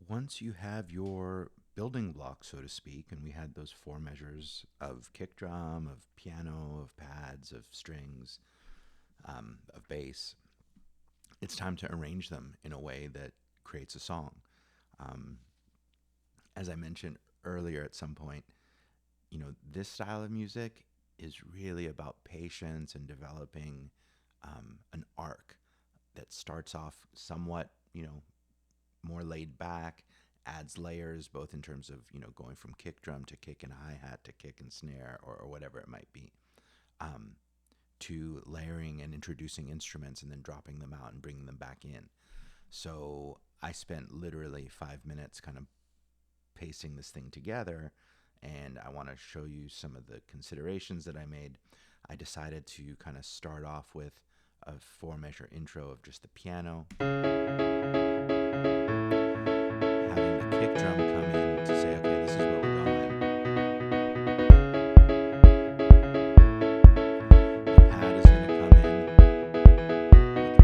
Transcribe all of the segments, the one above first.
once you have your building blocks, so to speak, and we had those four measures of kick drum, of piano, of pads, of strings, of bass, it's time to arrange them in a way that creates a song. Um, as I mentioned earlier at some point, this style of music is really about patience and developing an arc that starts off somewhat, more laid back, adds layers both in terms of, going from kick drum to kick and hi hat to kick and snare or whatever it might be, um, to layering and introducing instruments and then dropping them out and bringing them back in. So I spent literally 5 minutes kind of pacing this thing together, and I want to show you some of the considerations that I made. I decided to kind of start off with a four measure intro of just the piano, having the kick drum come in to say, okay, this is where we're going. The pad is going to come in with the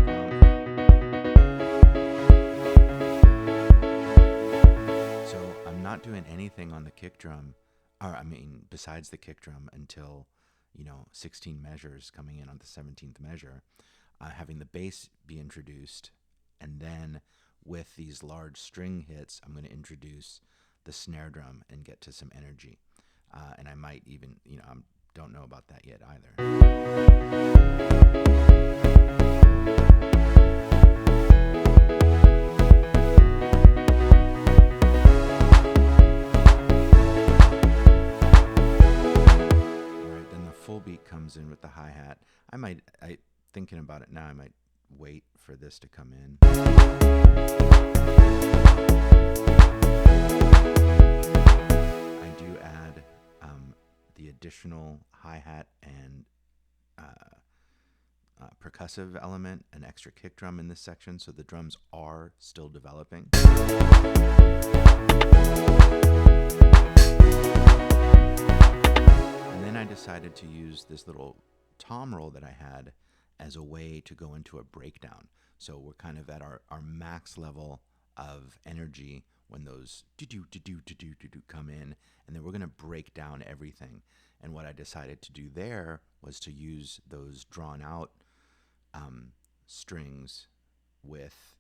pump. So I'm not doing anything on the kick drum, besides the kick drum until 16 measures coming in on the 17th measure, having the bass be introduced, and then with these large string hits, I'm going to introduce the snare drum and get to some energy. And I might even, I don't know about that yet either. Full beat comes in with the hi-hat. Thinking about it now, I might wait for this to come in. I do add the additional hi-hat and percussive element, an extra kick drum in this section, so the drums are still developing. And then I decided to use this little tom roll that I had as a way to go into a breakdown. So we're kind of at our max level of energy when those do come in, and then we're going to break down everything. And what I decided to do there was to use those drawn out strings with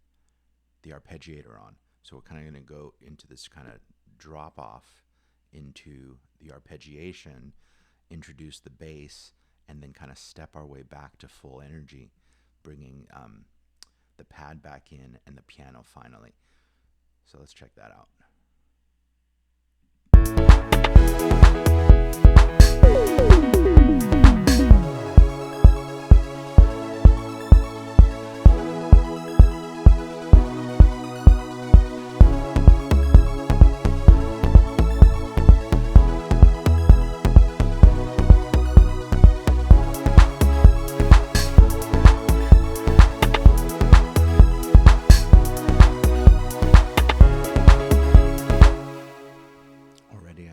the arpeggiator on. So we're kind of going to go into this kind of drop off into the arpeggiation, introduce the bass, and then kind of step our way back to full energy, bringing the pad back in and the piano finally. So let's check that out.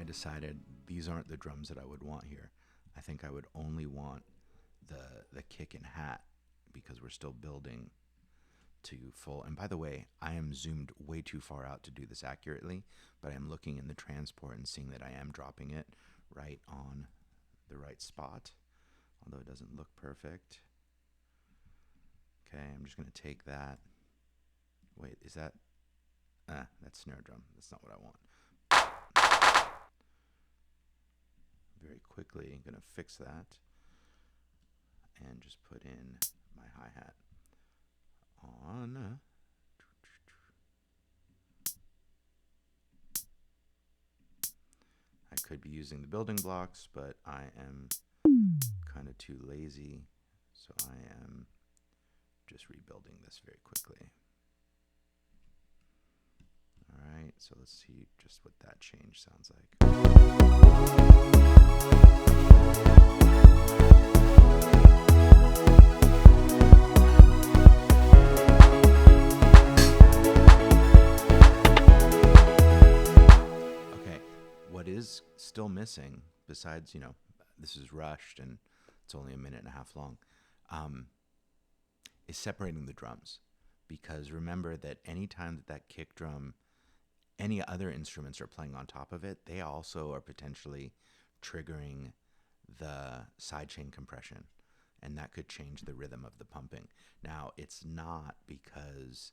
Decided these aren't the drums that I would want here. I think I would only want the kick and hat, because we're still building to full. And by the way, I am zoomed way too far out to do this accurately, but I'm looking in the transport and seeing that I am dropping it right on the right spot, although it doesn't look perfect. Okay, I'm just going to take that. Wait, is that? That's snare drum. That's not what I want. Very quickly, I'm going to fix that and just put in my hi-hat on. I could be using the building blocks, but I am kind of too lazy, so I am just rebuilding this very quickly. Alright, so let's see just what that change sounds like. Okay, what is still missing, besides, this is rushed and it's only a minute and a half long, is separating the drums. Because remember that anytime that kick drum any other instruments are playing on top of it, they also are potentially triggering the sidechain compression, and that could change the rhythm of the pumping. Now, it's not because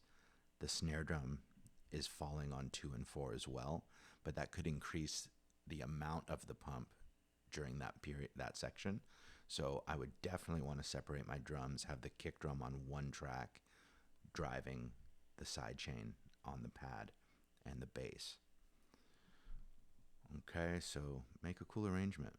the snare drum is falling on 2 and 4 as well, but that could increase the amount of the pump during that period, that section. So I would definitely want to separate my drums, have the kick drum on one track driving the sidechain on the pad and the bass. Okay, so make a cool arrangement.